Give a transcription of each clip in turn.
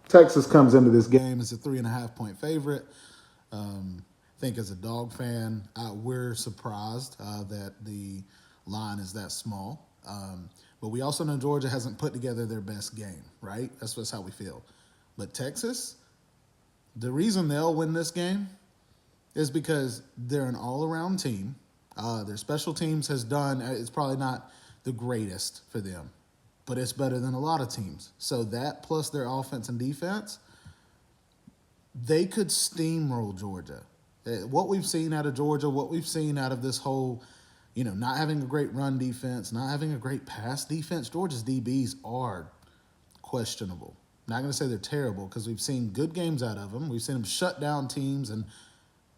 Texas comes into this game as a 3.5 point favorite. I think as a dog fan, we're surprised that the line is that small. But we also know Georgia hasn't put together their best game, right? That's just how we feel. But Texas, the reason they'll win this game is because they're an all-around team. Their special teams has done. It's probably not the greatest for them, but it's better than a lot of teams. So that plus their offense and defense, they could steamroll Georgia. What we've seen out of Georgia, what we've seen out of this whole, not having a great run defense, not having a great pass defense, Georgia's DBs are questionable. Not going to say they're terrible because we've seen good games out of them. We've seen them shut down teams in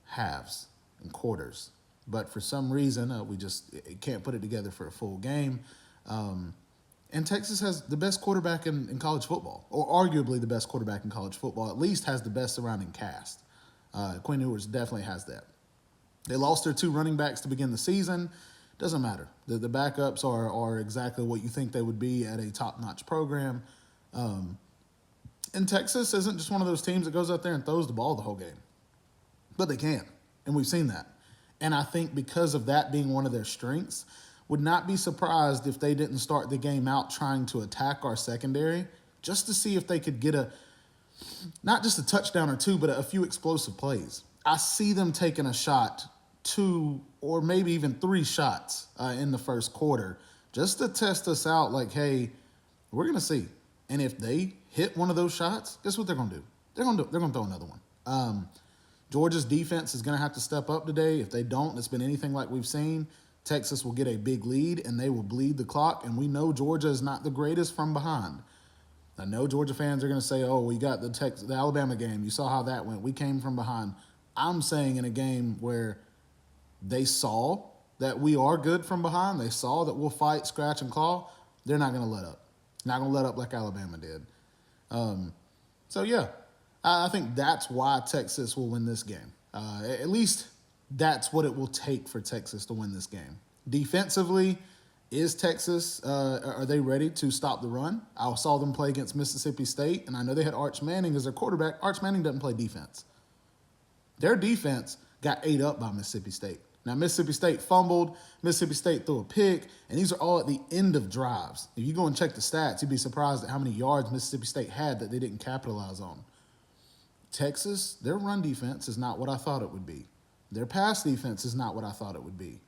halves and quarters. But for some reason, we just can't put it together for a full game. And Texas has the best quarterback in college football, or arguably the best quarterback in college football, at least has the best surrounding cast. Quinn Ewers definitely has that. They lost their two running backs to begin the season. Doesn't matter. The backups are exactly what you think they would be at a top-notch program. And Texas isn't just one of those teams that goes out there and throws the ball the whole game. But they can, and we've seen that. And I think because of that being one of their strengths, would not be surprised if they didn't start the game out trying to attack our secondary just to see if they could get not just a touchdown or two, but a few explosive plays. I see them taking a shot, two, or maybe even three shots in the first quarter just to test us out like, hey, we're going to see. And if they hit one of those shots, guess what they're going to do? They're going to throw another one. Georgia's defense is going to have to step up today. If they don't, it's been anything like we've seen. Texas will get a big lead, and they will bleed the clock. And we know Georgia is not the greatest from behind. I know Georgia fans are going to say, oh, we got the Alabama game. You saw how that went. We came from behind. I'm saying in a game where they saw that we are good from behind, they saw that we'll fight, scratch, and claw, they're not going to let up. Not going to let up like Alabama did. So, yeah, I think that's why Texas will win this game. At least that's what it will take for Texas to win this game. Defensively, is Texas, are they ready to stop the run? I saw them play against Mississippi State, and I know they had Arch Manning as their quarterback. Arch Manning doesn't play defense. Their defense got ate up by Mississippi State. Now, Mississippi State fumbled, Mississippi State threw a pick, and these are all at the end of drives. If you go and check the stats, you'd be surprised at how many yards Mississippi State had that they didn't capitalize on. Texas, their run defense is not what I thought it would be. Their pass defense is not what I thought it would be.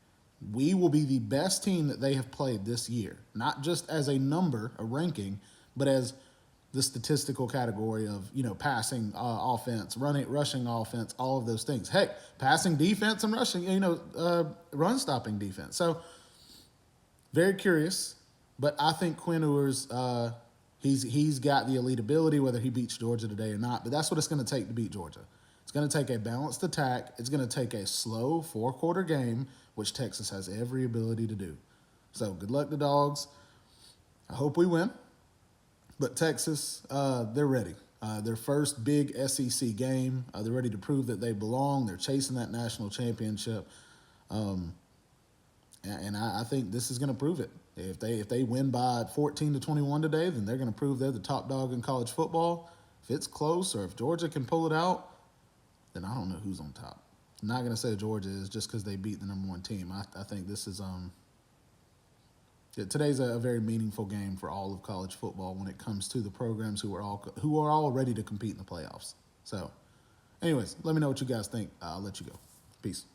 We will be the best team that they have played this year, not just as a number, a ranking, but as the statistical category of, passing offense, rushing offense, all of those things. Heck, passing defense and rushing, run stopping defense. So very curious, but I think Quinn Ewers, he's got the elite ability, whether he beats Georgia today or not. But that's what it's going to take to beat Georgia. It's going to take a balanced attack. It's going to take a slow four-quarter game, which Texas has every ability to do. So good luck to Dogs. I hope we win. But Texas, they're ready. Their first big SEC game. They're ready to prove that they belong. They're chasing that national championship. And I think this is going to prove it. If they win by 14-21 today, then they're going to prove they're the top dog in college football. If it's close or if Georgia can pull it out, then I don't know who's on top. I'm not going to say Georgia is just because they beat the number one team. I think this is today's a very meaningful game for all of college football when it comes to the programs who are all ready to compete in the playoffs. So, anyways, let me know what you guys think. I'll let you go. Peace.